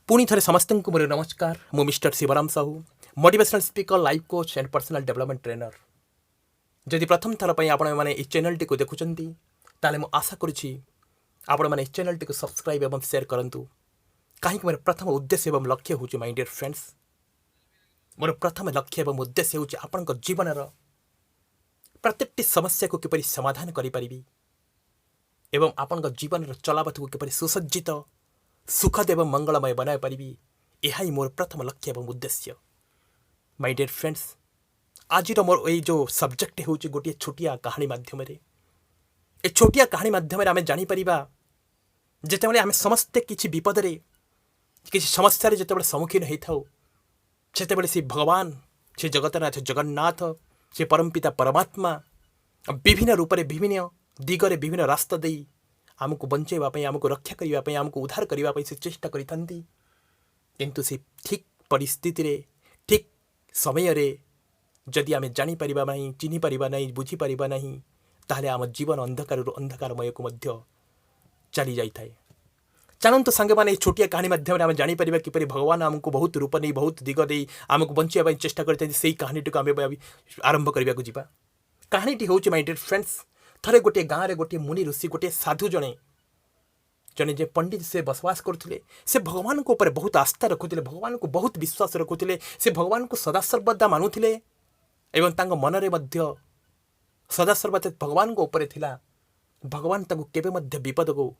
पुणी थे समस्त को मोर नमस्कार। मु mister Shivram Sahu, motivational speaker, life coach and personal development trainer. जदि प्रथम थर पर आपण मैंने इस चैनल टी देखुंत ताले मु आशा करुच्ची आपण मैंने इस चैनल टी सब्सक्राइब एवं शेयर करूँ। कहीं मोर प्रथम उद्देश्य एवं लक्ष्य हूँ माय डियर फ्रेंड्स, मोर प्रथम लक्ष्य एवं उद्देश्य हूँ आपण जीवन प्रत्येक समस्या को किपरि समाधान करि एवं आपण जीवन चलापथ को किपरि सुसज्जित सुखद एवं मंगलमय बनाई पारि। यह मोर प्रथम लक्ष्य एवं उद्देश्य। माय डियर फ्रेंड्स, आज मोर ये जो सब्जेक्ट हूँ गोटे छोटिया कहानी माध्यम ए छोटिया कहानी माध्यम आम जापर जिते आम समस्ते किसी विपद किसी समस्या जिते सम्मुखीन होता से से भगवान, से जगतनाथ जगन्नाथ, से परमपिता परमात्मा विभिन्न रूप से विभिन्न दिगरे विभिन्न रास्ता दे आमको बंचाइवाई, आमको रक्षा करने, आमको उद्धार करने से चेष्टा करती। किंतु से ठीक परिस्थिति रे, ठीक समय रे जदि आम जापर ना, चिन्ह पारिबा नहीं, बुझीपार नहीं, ताहले आम जीवन अंधकार अंधकारमय को मध्य चली जाए। चलतु सांगे मैंने छोटिया कहानी माध्यम आम जापर किपर भगवान आमको बहुत रूप नहीं, बहुत दिग दे आमको बंचाइवाई चेष्टा करते। से कहानी टी आम आरंभ करने को जा। कहानी हूँ माय डियर फ्रेंड्स, थरे गोटे गाँव में गोटे मुनि ऋषि, गोटे साधु जने जने जे पंडित से बसवास करते। से भगवान को ऊपर बहुत आस्था रखुले, भगवान को बहुत विश्वास रखुले, से भगवान को सदासर्वदा मानुले एवं तांको मन रे मध्य सदासर्वदा भगवान को ऊपर थिला। भगवान तांको केबे मध्य विपद को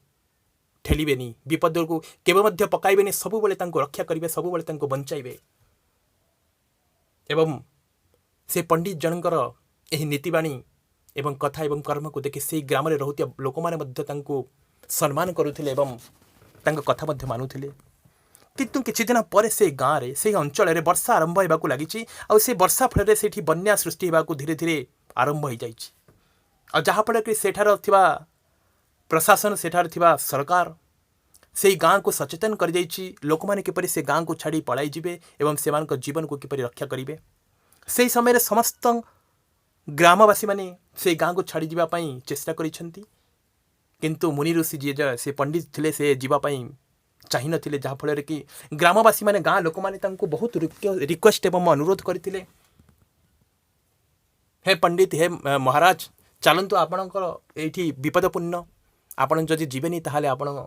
ठेलिबेनी, विपद को केबे मध्य पकाइबेनी, सब बेले तांको रक्षा करिवे, सब बेले तांको बंचाइबे। एवं से पंडित जनकर एही नीतिबाणी एवं कथा एवं कर्म को देखि से ग्राम में रहूतिया लोक माने मध्य तांको सम्मान करुथिले एवं तांको कथा मध्य मानुथिले। किंतु किछि दिन पर से गाँव रे, से अंचल रे वर्षा आरंभ होइबा को लागिछि। आ से वर्षा फल से बन्या सृष्टि होइबा को धीरे धीरे आरंभ हो जाइछि। आ जहाँ फल कि सेठार थिबा प्रशासन, सेठार थिबा सरकार से गाँव को सचेतन कर जाइछि। लोक माने किपरि से गाँव को छाड़ी पलाई जिबे एवं सेमानक जीवन को किपरि रक्षा करिवे। से समय रे समस्त ग्रामवासी माने से गाँव को छाड़ी जीवा पई चेष्टा करिसेंती। किंतु मुनि ऋषि जी से पंडित थिले से जीवाई चाहि नथिले, जहाँ फल कि ग्रामवासी माने गाँ लोक माने तांको बहुत रिक्वेस्ट एवं अनुरोध करथिले, हे पंडित, हे महाराज, चलतु आपणकर एठी विपदपूर्ण, आपण जदि जीवेनी ताहाले आपण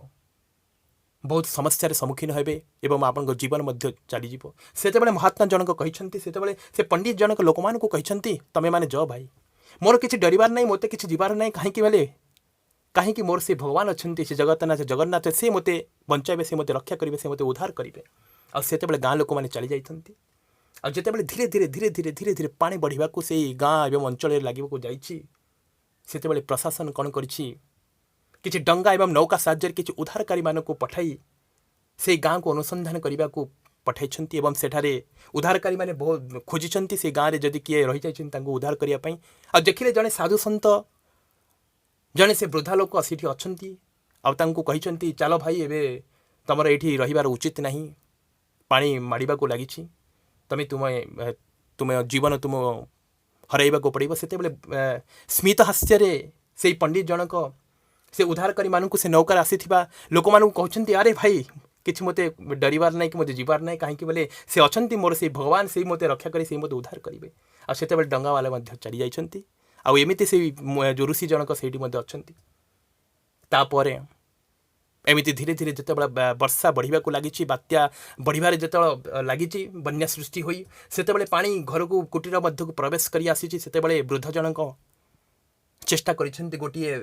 बहुत समस्यार सम्मुखीन हेबे एवं आपण जीवन मध्य चलीजिवो। सेतेबेले महात्मा जनक कहिसंती, सेतेबेले से पंडित जनक लोक मानकु कहिसंती, तमे माने ज भाई, मोर किछि डरिबार नहीं, मोते किछि जीवार नहीं। काहेकि बेले कहीं मोर से भगवान अच्छा, से जगतनाथ जगन्नाथ, से मते बंचाइबे, से मते रक्षा करेंगे, से मते उद्धार करेंगे। आते गाँ लोक मैंने चली जाती। आते धीरे धीरे धीरे धीरे धीरे धीरे पानी बढ़ा से गाँ एवं अंचल लगे जाते प्रशासन कौन कि डंगा एवं नौका साहाय्य किसी उद्धारकारी मानक पठाई से गाँ को अनुसंधान करने को पठाई एवं सेठारे उद्धारकारी माने बहुत खोजी से गाँव में जदि किए रही जाइछन उद्धार करने। आ देखिले जड़े साधु सन्त जड़े से वृद्धा लोक सीठी अच्छी आती, चलो भाई एबे तुमर ये रहीबार उचित नहीं, पानी माड़ा को लगी, तुम्हें तुम्हें तुम्हें जीवन तुम हरइबा को पड़ो। से स्मित हास्य से पंडित जनक से उद्धारकारी मानू से नौकार आसीथिबा लोक मानू कहते, अरे भाई किछि मते डरिबार नहीं कि मते जीवार नहीं, कहीं बोले से अच्छी मोर से भगवान से मते रक्षा करी, से मते उद्धार करेंगे। आ सेते डंगा वाला मध्य चली जाइछंती। आउ एमिति से जो ऋषि जनक से अच्छी। तापर एमिति धीरे धीरे जिते वर्षा बढ़िया को लगी, बात्या बढ़िया जिते लगी, बन्या सृष्टि हुई, सेते पानी घर को कुटीर मध्य को प्रवेश कर आसी। से वृद्ध जनक चेष्टा कर गोटे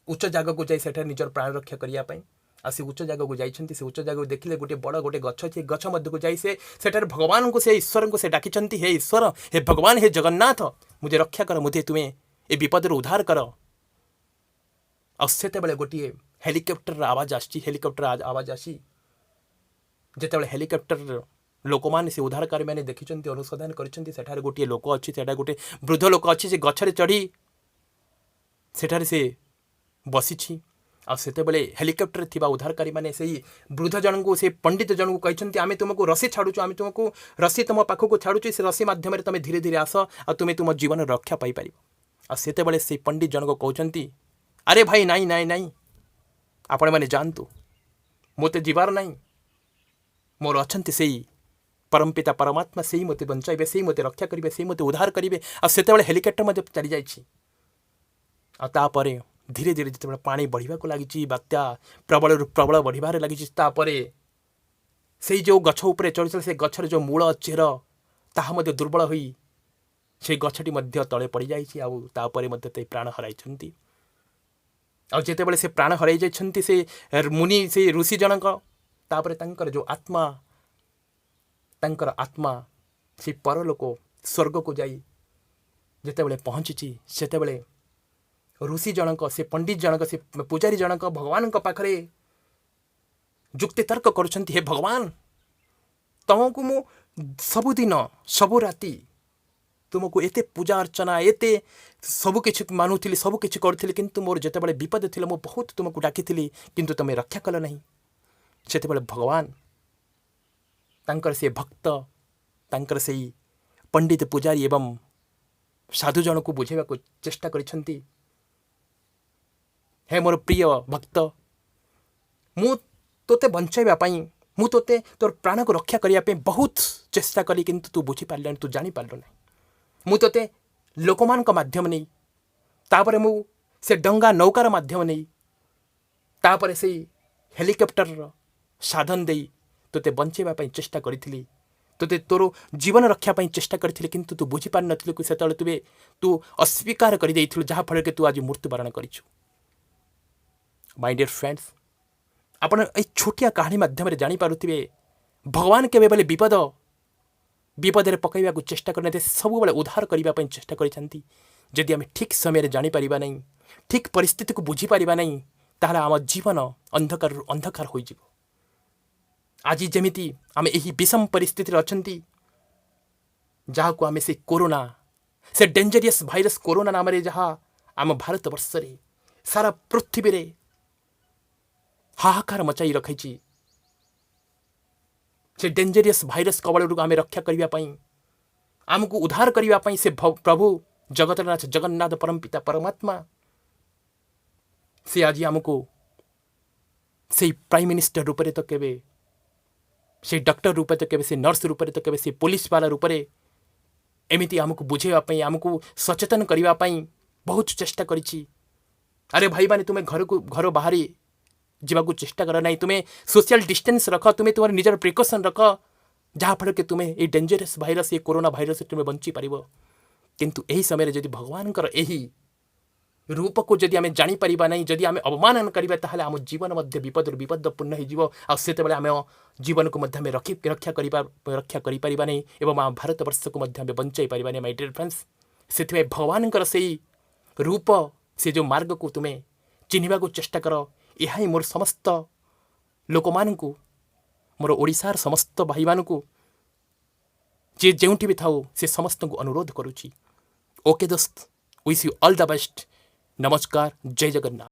उच्च जगह को जाए निजर प्राण रक्षा करने। आ से उच्च जगह को जाइछंती, से उच्च जगह देखिले गोटे बड़ गोटे गछ अच्छे, गछ मध्य को जाई से भगवान को से ईश्वर को से डाकिछंती, हे ईश्वर, हे भगवान, हे जगन्नाथ, मुझे रक्षा कर, मुझे तुम्हें ए विपद उद्धार कर। आते गोटे हेलिकप्टर आवाज आसी, हेलिकप्टर आवाज आसी जिते हेलिकप्टर लोक मैंने से उद्धारकारी मैंने देखी अनुसंधान कर गोटे लोक अच्छी, से गोटे वृद्ध लोक अच्छी, से गछरे चढ़ी सेठारे से बसी। आते हेलिकप्टर थिबा उद्धारकारी माने से वृद्ध जन को, से पंडित जन को कहते, आम तुमको रसी छाड़ू, आम तुमको रसी तुम पाख को छाड़ू, से रसी मध्यम तुम धीरे धीरे आस आ तुम्हें तुम जीवन रक्षा पाइपर। आते से पंडित जन को कहते, अरे भाई नाई नाई नाई, आपण मैंने जानतु, मते जीवार नहीं, मोर अछंती सेई परमपिता परमात्मा सेई मते बंचाइबे सेई मते रक्षा करिवे सेई मते उद्धार करिवे आ सेतेबेले हेलिकॉप्टर मध्ये चली जाइछि आ तापरे धीरे धीरे जेतेबेले पानी बढ़िबाको लागिछि बात्या प्रबल प्रबल बढ़िबारे लागिछि तापरे सेई जो गछ उपरे चढ़िছিল से गछर जो मूल चेर ताहा मध्ये दुर्बल होई से गछटी मध्ये तळे पड़ी जाइछि आ तापरे मध्ये ते प्राण हराइछन्ति आ जेतेबेले से प्राण हराइ जाइछन्ति से मुनि से ऋषि जनक तापरे तांकर जो आत्मा तांकर आत्मा से परलोक स्वर्ग को जाई जेतेबेले पहुँची सेतेबेले ऋषि जनक से पंडित जनक से पूजारी जनक भगवान पाखरे जुक्ति तर्क करुछन्ति हे भगवान तुमको मु सबुदिन सबु राति तुमको एते पूजा अर्चना एते सबु किछि मानुथिली सबु किछि करथिली किंतु मोर जेतेबेले विपद थिला मु बहुत तुमको डाकिथिली किंतु तुमे रक्षा कल नहीं सेतेबेले भगवान तांकर से भक्त तांकर से पंडित पूजारी एवं साधु जन को बुझेबा को चेष्टा करिछन्ति हे मोर प्रिय भक्त मु तोते बंचाइबा पई मु तोते तोर प्राण को रक्षा करिया पे बहुत चेष्टा करी किंतु तू बुझी पारलनि तू जानि पारल नहीं मु तोते लोकमान का माध्यम नहीं तापरे मु से डंगा नौकार माध्यम नहीं तापरे से हेलिकॉप्टर साधन देई तोते बंचाइबा पई चेष्टा करिथिली तोते तोर जीवन रक्षा पई चेष्टा करिथिली किंतु तू बुझी पार नथिलु कि सेतले तू अस्वीकार करि देइथिलु जहा फल के तू आज मृत्युवरण करिछु माय डियर फ्रेंड्स आपण ए छोटिया कहानी माध्यम जानी पारुथिबे भगवान केबे बेले विपद रे पकाइबा को चेष्टा करने सब बेले उद्धार करिबा पई चेष्टा करिसंती जदि आम ठीक समय जानी पारिबा नहीं ठीक परिस्थिति को बुझी पारिबा नहीं ताहले आम जीवन अंधकार अंधकार होई जिवो आज जेमिति आम एही विषम परिस्थिति रे अछंती जहा को आम से कोरोना से डेंजरियस भाइरस कोरोना नाम रे जहा आम भारत वर्ष रे सारा पृथ्वी रे हाहाकार मचाई रखी से डेंजरियस भाइरस कबल आम रक्षा करने आमको उद्धार करने से प्रभु जगतनाथ जगन्नाथ परमपिता परमात्मा से आज आमको से प्राइम मिनिस्टर रूप तो केबे से डॉक्टर रूप तो केबे से नर्स रूप तो केबे से पुलिस वाला रूप एमती आमको बुझेवाई आमको सचेतन करने बहुत चेष्टा करी अरे भाई माने तुम्हें घर बाहर जावाक चेष्टा कर ना तुम्हें सोशल डिस्टेंस रख तुम्हें तुम निजर प्रिकॉशन रख जहाँफल कि तुम्हें ये डेंजरस भाइरस ये कोरोना भाइरस तुम्हें बंची पार किंतु यही समय जदि भगवान यही रूप को जदि आम जापर ना जदि आम अवमान करा ताहले आम जीवन विपद विपदपूर्ण होते आम जीवन को रक्षा कर आम भारत वर्ष को बंचाई पार ना माय डियर फ्रेंड्स से भगवान से रूप से जो मार्ग को तुम्हें चिन्हवा को चेष्टा कर यह ही मोर समस्त लोक मानू मोर ओडिशार समस्त भाई मानू जे जोटी भी थाओ से समस्त को अनुरोध करुच्ची ओके दोस्त wish you all the best नमस्कार जय जगन्नाथ।